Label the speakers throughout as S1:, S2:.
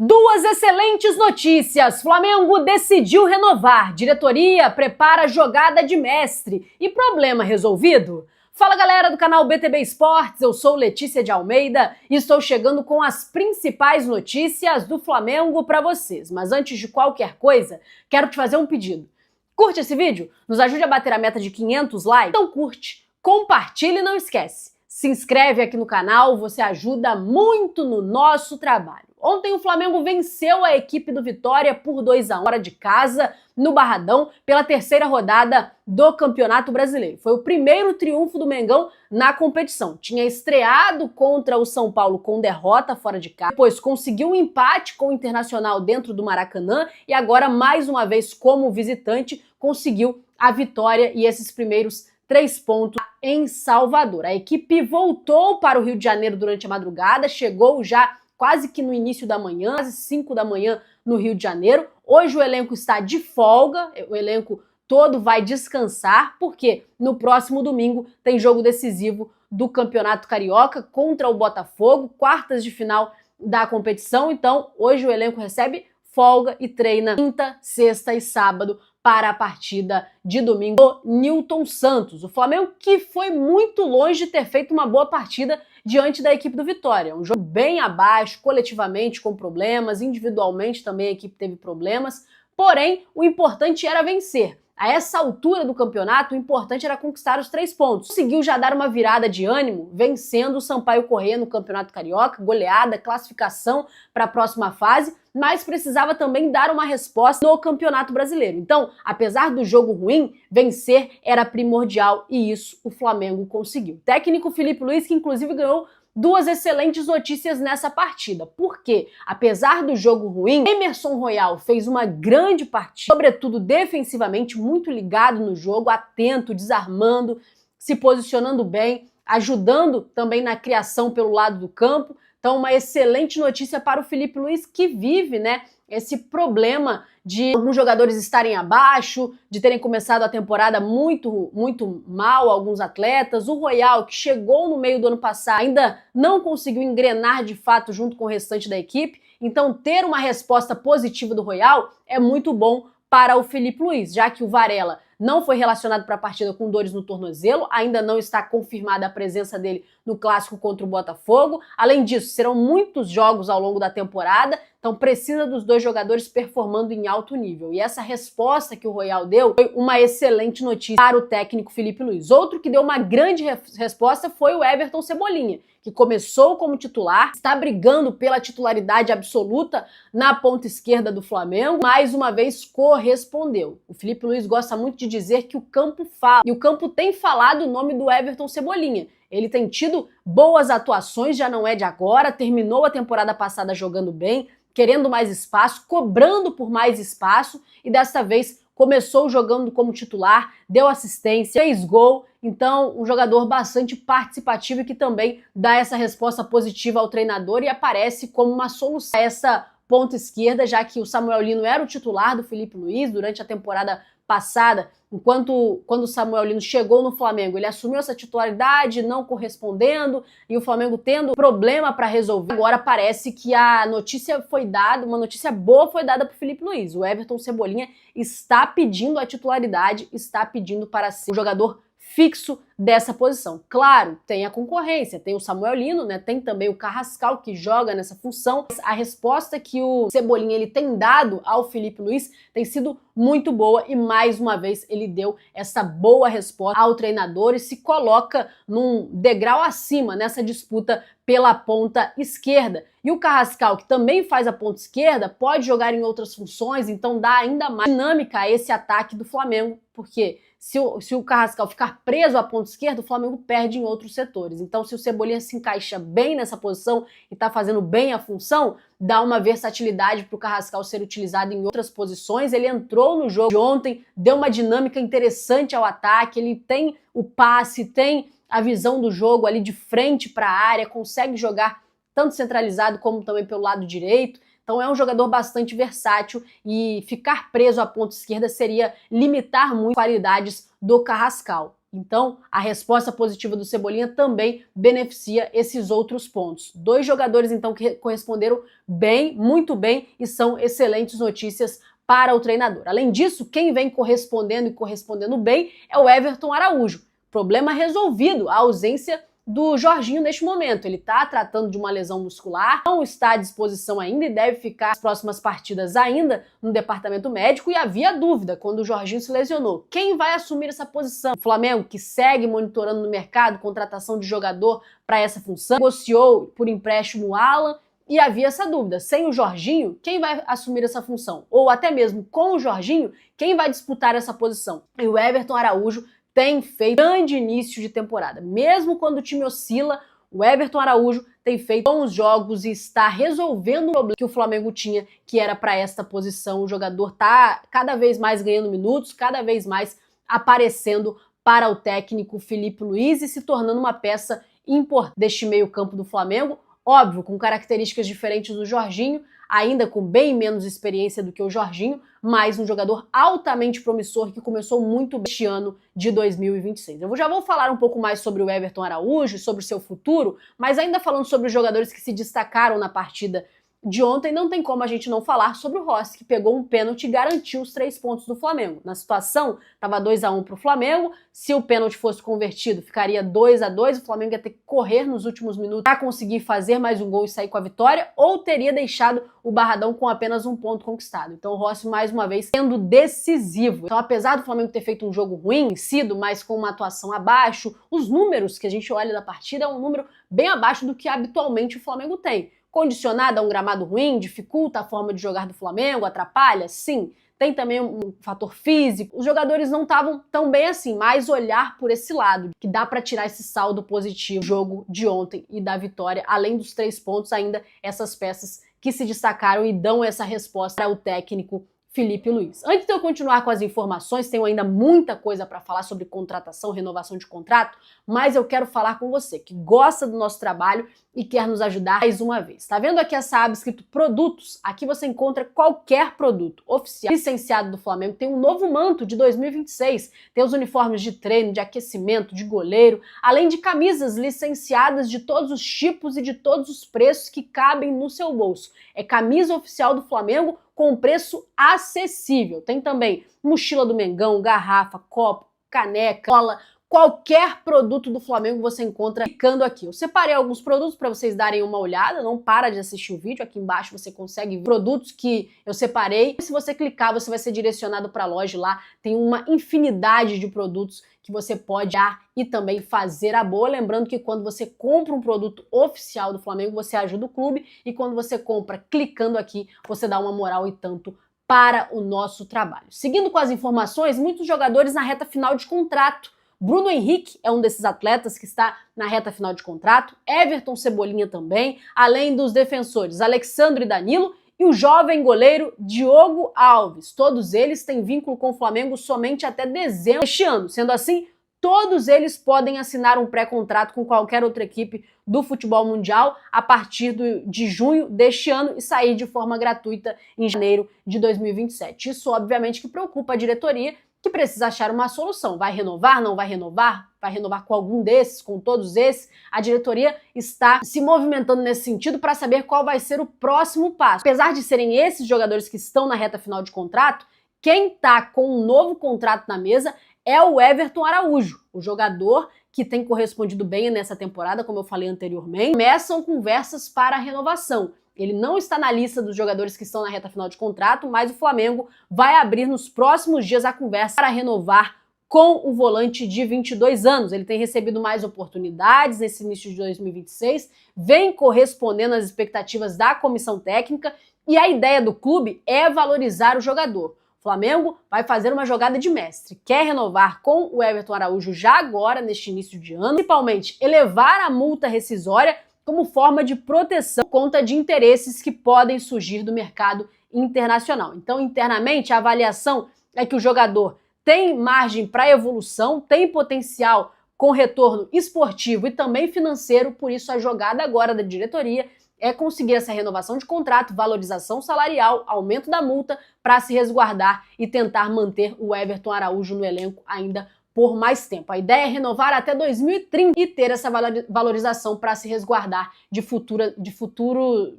S1: Duas excelentes notícias. Flamengo decidiu renovar. Diretoria prepara jogada de mestre. E problema resolvido? Fala galera do canal BTB Esportes, eu sou Letícia de Almeida e estou chegando com as principais notícias do Flamengo para vocês. Mas antes de qualquer coisa, quero te fazer um pedido. Curte esse vídeo? Nos ajude a bater a meta de 500 likes? Então curte, compartilha e não esquece. Se inscreve aqui no canal, você ajuda muito no nosso trabalho. Ontem o Flamengo venceu a equipe do Vitória por 2-1 fora de casa, no Barradão, pela terceira rodada do Campeonato Brasileiro. Foi o primeiro triunfo do Mengão na competição. Tinha estreado contra o São Paulo com derrota fora de casa, depois conseguiu um empate com o Internacional dentro do Maracanã e agora, mais uma vez, como visitante, conseguiu a vitória e esses primeiros 3 pontos em Salvador. A equipe voltou para o Rio de Janeiro durante a madrugada, chegou já quase que no início da manhã, quase 5 da manhã no Rio de Janeiro. Hoje o elenco está de folga, o elenco todo vai descansar, porque no próximo domingo tem jogo decisivo do Campeonato Carioca contra o Botafogo, quartas de final da competição. Então hoje o elenco recebe folga e treina quinta, sexta e sábado para a partida de domingo do Nilton Santos. O Flamengo que foi muito longe de ter feito uma boa partida diante da equipe do Vitória. Um jogo bem abaixo, coletivamente com problemas, individualmente também a equipe teve problemas, porém o importante era vencer. A essa altura do campeonato, o importante era conquistar os 3 pontos. Conseguiu já dar uma virada de ânimo, vencendo o Sampaio Corrêa no Campeonato Carioca, goleada, classificação para a próxima fase, mas precisava também dar uma resposta no Campeonato Brasileiro. Então, apesar do jogo ruim, vencer era primordial e isso o Flamengo conseguiu. O técnico Filipe Luís, que inclusive ganhou 2 excelentes notícias nessa partida, porque, apesar do jogo ruim, Emerson Royal fez uma grande partida, sobretudo defensivamente, muito ligado no jogo, atento, desarmando, se posicionando bem, ajudando também na criação pelo lado do campo. Então, uma excelente notícia para o Filipe Luís, que vive, esse problema de alguns jogadores estarem abaixo, de terem começado a temporada muito mal, alguns atletas. O Royal, que chegou no meio do ano passado, ainda não conseguiu engrenar de fato junto com o restante da equipe. Então, ter uma resposta positiva do Royal é muito bom para o Filipe Luís, já que o Varela não foi relacionado para a partida com dores no tornozelo, ainda não está confirmada a presença dele no clássico contra o Botafogo. Além disso, serão muitos jogos ao longo da temporada, então precisa dos 2 jogadores performando em alto nível. E essa resposta que o Royal deu foi uma excelente notícia para o técnico Filipe Luís. Outro que deu uma grande resposta foi o Everton Cebolinha, que começou como titular, está brigando pela titularidade absoluta na ponta esquerda do Flamengo, mais uma vez correspondeu. O Filipe Luís gosta muito de dizer que o campo fala, e o campo tem falado o nome do Everton Cebolinha. Ele tem tido boas atuações, já não é de agora, terminou a temporada passada jogando bem, querendo mais espaço, cobrando por mais espaço, e desta vez começou jogando como titular, deu assistência, fez gol. Então, um jogador bastante participativo e que também dá essa resposta positiva ao treinador e aparece como uma solução a essa ponta esquerda, já que o Samuel Lino era o titular do Filipe Luís durante a temporada passada. Quando o Samuel Lino chegou no Flamengo, ele assumiu essa titularidade, não correspondendo, e o Flamengo tendo problema para resolver. Agora parece que a notícia foi dada, uma notícia boa foi dada para o Filipe Luís. O Everton Cebolinha está pedindo a titularidade, está pedindo para ser o jogador fixo dessa posição. Claro, tem a concorrência, tem o Samuel Lino, tem também o Carrascal que joga nessa função. A resposta que o Cebolinha ele tem dado ao Filipe Luís tem sido muito boa e mais uma vez ele deu essa boa resposta ao treinador e se coloca num degrau acima nessa disputa pela ponta esquerda. E o Carrascal, que também faz a ponta esquerda, pode jogar em outras funções, então dá ainda mais dinâmica a esse ataque do Flamengo, porque se o Carrascal ficar preso à ponta esquerda, o Flamengo perde em outros setores. Então, se o Cebolinha se encaixa bem nessa posição e está fazendo bem a função, dá uma versatilidade para o Carrascal ser utilizado em outras posições. Ele entrou no jogo de ontem, deu uma dinâmica interessante ao ataque, ele tem o passe, tem a visão do jogo ali de frente para a área, consegue jogar tanto centralizado como também pelo lado direito. Então é um jogador bastante versátil e ficar preso à ponta esquerda seria limitar muito as qualidades do Carrascal. Então, a resposta positiva do Cebolinha também beneficia esses outros pontos. 2 jogadores, então, que corresponderam bem, muito bem, e são excelentes notícias para o treinador. Além disso, quem vem correspondendo e correspondendo bem é o Everton Araújo. Problema resolvido, a ausência do Jorginho neste momento. Ele está tratando de uma lesão muscular, não está à disposição ainda e deve ficar as próximas partidas ainda no departamento médico, e havia dúvida quando o Jorginho se lesionou. Quem vai assumir essa posição? O Flamengo, que segue monitorando no mercado contratação de jogador para essa função, negociou por empréstimo o Alan, e havia essa dúvida, sem o Jorginho, quem vai assumir essa função? Ou até mesmo com o Jorginho, quem vai disputar essa posição? E o Everton Araújo tem feito grande início de temporada. Mesmo quando o time oscila, o Everton Araújo tem feito bons jogos e está resolvendo o problema que o Flamengo tinha, que era para esta posição. O jogador está cada vez mais ganhando minutos, cada vez mais aparecendo para o técnico Filipe Luiz e se tornando uma peça importante deste meio-campo do Flamengo. Óbvio, com características diferentes do Jorginho, ainda com bem menos experiência do que o Jorginho, mas um jogador altamente promissor que começou muito bem este ano de 2026. Eu já vou falar um pouco mais sobre o Everton Araújo, sobre o seu futuro, mas ainda falando sobre os jogadores que se destacaram na partida de ontem, não tem como a gente não falar sobre o Rossi, que pegou um pênalti e garantiu os 3 pontos do Flamengo. Na situação, estava 2-1 para o Flamengo, se o pênalti fosse convertido, ficaria 2-2, o Flamengo ia ter que correr nos últimos minutos para conseguir fazer mais um gol e sair com a vitória, ou teria deixado o Barradão com apenas 1 ponto conquistado. Então o Rossi, mais uma vez, sendo decisivo. Então, apesar do Flamengo ter feito um jogo ruim, sido, mas com uma atuação abaixo, os números que a gente olha da partida é um número bem abaixo do que habitualmente o Flamengo tem. Condicionado a um gramado ruim, dificulta a forma de jogar do Flamengo, atrapalha? Sim. Tem também um fator físico. Os jogadores não estavam tão bem assim, mas olhar por esse lado, que dá para tirar esse saldo positivo do jogo de ontem e da vitória, além dos 3 pontos, ainda essas peças que se destacaram e dão essa resposta ao técnico Filipe Luiz. Antes de eu continuar com as informações, tenho ainda muita coisa para falar sobre contratação, renovação de contrato, mas eu quero falar com você que gosta do nosso trabalho e quer nos ajudar mais uma vez. Tá vendo aqui essa aba escrito produtos? Aqui você encontra qualquer produto oficial licenciado do Flamengo. Tem um novo manto de 2026, tem os uniformes de treino, de aquecimento, de goleiro, além de camisas licenciadas de todos os tipos e de todos os preços que cabem no seu bolso. É camisa oficial do Flamengo com preço acessível. Tem também mochila do Mengão, garrafa, copo, caneca, cola, qualquer produto do Flamengo você encontra clicando aqui. Eu separei alguns produtos para vocês darem uma olhada, não para de assistir o vídeo, aqui embaixo você consegue ver produtos que eu separei. Se você clicar, você vai ser direcionado para a loja lá, tem uma infinidade de produtos que você pode dar e também fazer a boa. Lembrando que quando você compra um produto oficial do Flamengo, você ajuda o clube, e quando você compra clicando aqui, você dá uma moral e tanto para o nosso trabalho. Seguindo com as informações, muitos jogadores na reta final de contrato. Bruno Henrique é um desses atletas que está na reta final de contrato, Everton Cebolinha também, além dos defensores Alexandre e Danilo e o jovem goleiro Diogo Alves. Todos eles têm vínculo com o Flamengo somente até dezembro deste ano. Sendo assim, todos eles podem assinar um pré-contrato com qualquer outra equipe do futebol mundial a partir de junho deste ano e sair de forma gratuita em janeiro de 2027. Isso, obviamente, que preocupa a diretoria, que precisa achar uma solução. Vai renovar, não vai renovar? Vai renovar com algum desses, com todos esses? A diretoria está se movimentando nesse sentido para saber qual vai ser o próximo passo. Apesar de serem esses jogadores que estão na reta final de contrato, quem está com um novo contrato na mesa é o Everton Araújo, o jogador que tem correspondido bem nessa temporada, como eu falei anteriormente. Começam conversas para a renovação. Ele não está na lista dos jogadores que estão na reta final de contrato, mas o Flamengo vai abrir nos próximos dias a conversa para renovar com o volante de 22 anos. Ele tem recebido mais oportunidades nesse início de 2026, vem correspondendo às expectativas da comissão técnica, e a ideia do clube é valorizar o jogador. O Flamengo vai fazer uma jogada de mestre, quer renovar com o Everton Araújo já agora, neste início de ano, principalmente elevar a multa rescisória como forma de proteção por conta de interesses que podem surgir do mercado internacional. Então, internamente, a avaliação é que o jogador tem margem para evolução, tem potencial com retorno esportivo e também financeiro, por isso a jogada agora da diretoria é conseguir essa renovação de contrato, valorização salarial, aumento da multa para se resguardar e tentar manter o Everton Araújo no elenco ainda por mais tempo. A ideia é renovar até 2030 e ter essa valorização para se resguardar de futuras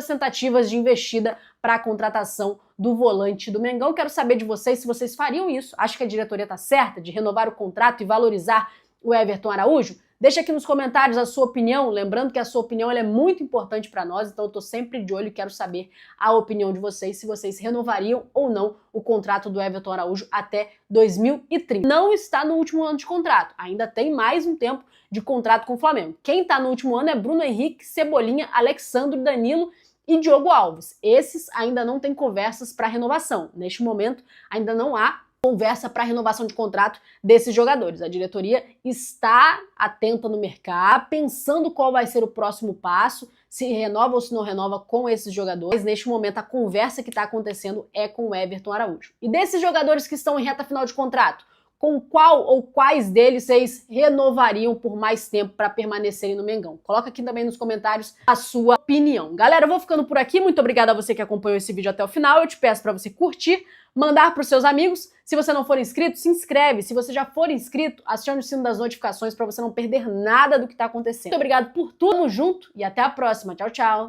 S1: tentativas de investida para a contratação do volante do Mengão. Quero saber de vocês se vocês fariam isso. Acho que a diretoria está certa de renovar o contrato e valorizar o Everton Araújo? Deixa aqui nos comentários a sua opinião, lembrando que a sua opinião ela é muito importante para nós, então eu estou sempre de olho e quero saber a opinião de vocês, se vocês renovariam ou não o contrato do Everton Araújo até 2030. Não está no último ano de contrato, ainda tem mais um tempo de contrato com o Flamengo. Quem está no último ano é Bruno Henrique, Cebolinha, Alexandro, Danilo e Diogo Alves. Esses ainda não têm conversas para renovação. Neste momento, ainda não há conversa para renovação de contrato desses jogadores. A diretoria está atenta no mercado, pensando qual vai ser o próximo passo, se renova ou se não renova com esses jogadores. Neste momento, a conversa que está acontecendo é com o Everton Araújo. E desses jogadores que estão em reta final de contrato, com qual ou quais deles vocês renovariam por mais tempo para permanecerem no Mengão? Coloca aqui também nos comentários a sua opinião. Galera, eu vou ficando por aqui. Muito obrigada a você que acompanhou esse vídeo até o final. Eu te peço para você curtir, mandar para os seus amigos. Se você não for inscrito, se inscreve. Se você já for inscrito, acione o sino das notificações para você não perder nada do que está acontecendo. Muito obrigado por tudo, tamo junto e até a próxima. Tchau, tchau.